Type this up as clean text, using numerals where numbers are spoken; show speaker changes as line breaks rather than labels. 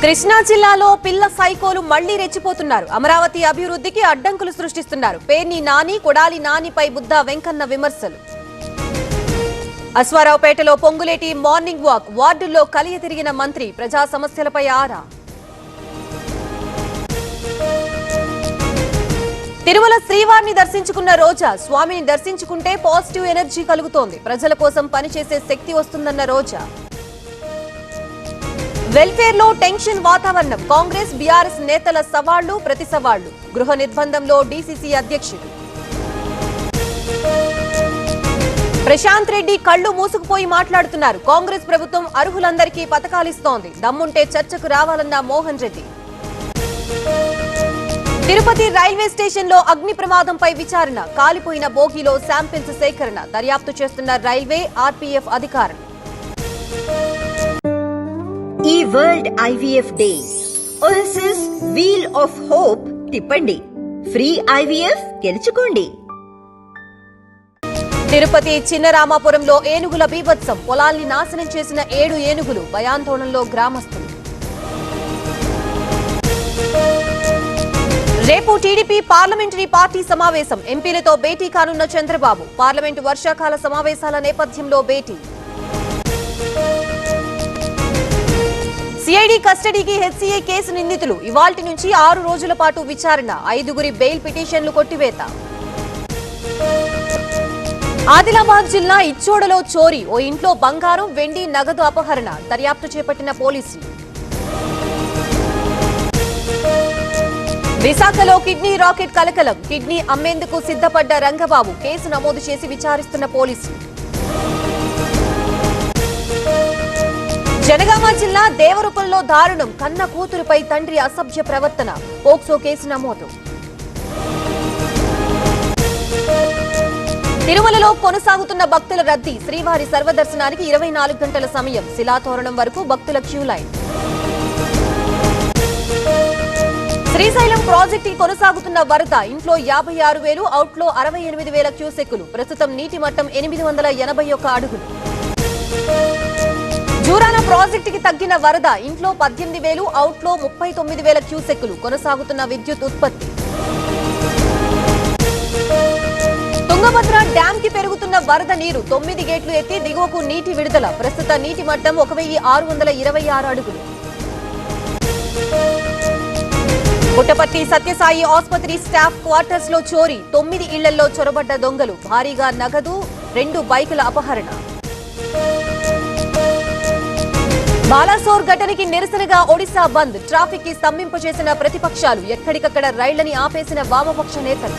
కృష్ణా జిల్లాలో పిల్ల సైకోలు మళ్లీ రెచ్చిపోతున్నారు. అమరావతి అభివృద్ధికి అడ్డంకులు సృష్టిస్తున్నారు. పేర్ని నాని, కొడాలి నానిపై బుద్ధా వెంకన్న విమర్శలు. అశ్వారావుపేటలో పొంగులేటి మార్నింగ్ వాక్, వార్డుల్లో కలియ తిరిగిన మంత్రి, ప్రజా సమస్యలపై ఆరా. తిరుమల శ్రీవారిని దర్శించుకున్న రోజా, స్వామిని దర్శించుకుంటే పాజిటివ్ ఎనర్జీ కలుగుతోంది, ప్రజల కోసం పనిచేసే శక్తి వస్తుందన్న రోజా. వెల్ఫేర్ లో టెన్షన్ వాతావరణం, కాంగ్రెస్ బీఆర్ఎస్ నేతల సవాళ్లు ప్రతి సవాళ్లు. గృహ నిర్బంధంలో డీసీసీ అధ్యక్షుడు. ప్రశాంత్ రెడ్డి కళ్లు మూసుకుపోయి మాట్లాడుతున్నారు. కాంగ్రెస్ ప్రభుత్వం అర్హులందరికీ పథకాలిస్తోంది, దమ్ముంటే చర్చకు రావాలన్న మోహన్ రెడ్డి. తిరుపతి రైల్వే స్టేషన్ లో అగ్ని ప్రమాదంపై విచారణ, కాలిపోయిన బోగీలో శాంపిల్స్ సేకరణ, దర్యాప్తు చేస్తున్న రైల్వే ఆర్పీఎఫ్ అధికారులు.
ఈ world IVF day OSS wheel of hope తిప్పండి, ఫ్రీ ఐవీఎఫ్ గెలుచుకోండి.
తిరుపతి చిన్నరామాపురంలో ఏనుగుల బీభత్సం, పొలాల్ని నాశనం చేసిన 7 ఏనుగులు, భయాందోళనలో గ్రామస్తులు. రేపు టీడీపీ పార్లమెంటరీ పార్టీ సమావేశం, ఎంపీలతో భేటీ కానున్న చంద్రబాబు. పార్లమెంటు వర్షాకాల సమావేశాల నేపథ్యంలో భేటీ. సిఐడి కస్టడీకి హెచ్సీఏ కేసు నిందితులు, ఇవాల్టి నుంచి 6 రోజుల పాటు విచారణ, 5గురి బెయిల్ పిటిషన్లు కొట్టివేత. ఆదిలాబాద్ జిల్లా ఇచ్చోడలో చోరీ, ఓ ఇంట్లో బంగారం, వెండి, నగదు అపహరణ, దర్యాప్తు చేపట్టిన పోలీసులు. విశాఖలో కిడ్నీ రాకెట్ కలకలం, కిడ్నీ అమ్మేందుకు సిద్ధపడ్డ రంగబాబు, కేసు నమోదు చేసి విచారిస్తున్న పోలీసులు. జనగామ జిల్లా దేవరూపంలో దారుణం, కన్న కూతురుపై తండ్రి అసభ్య ప్రవర్తన, పోక్సో కేసు నమోదు. తిరుమలలో కొనసాగుతున్న భక్తుల రద్దీ, శ్రీవారి సర్వదర్శనానికి 24 గంటల సమయం, శిలాతోరణం వరకు భక్తుల క్యూ లైన్. శ్రీశైలం ప్రాజెక్టుకి కొనసాగుతున్న వరద, ఇంట్లో 56,000, అవుట్లో 68,000 క్యూసెక్కులు, ప్రస్తుతం నీటి మట్టం 881 అడుగులు. జూరాల ప్రాజెక్టుకి తగ్గిన వరద, ఇంట్లో 18,000, అవుట్లో 39,000 క్యూసెక్కులు, కొనసాగుతున్న విద్యుత్ ఉత్పత్తి. తుంగభద్ర డ్యామ్ కి పెరుగుతున్న వరద నీరు, 9 గేట్లు ఎత్తి దిగువకు నీటి విడుదల, ప్రస్తుత నీటి మట్టం 1,626 అడుగులు. పుట్టపర్తి సత్యసాయి ఆసుపత్రి స్టాఫ్ క్వార్టర్స్ లో చోరీ, 9 ఇళ్లలో చొరబడ్డ దొంగలు, భారీగా నగదు, 2 బైకుల అపహరణ. బాలాసోర్ ఘటనకి నిరసనగా ఒడిశా బంద్, ట్రాఫిక్ కి స్తంభింపచేసిన ప్రతిపక్షాలు, ఎక్కడికక్కడ రైళ్లని ఆపేసిన వామపక్ష నేతలు.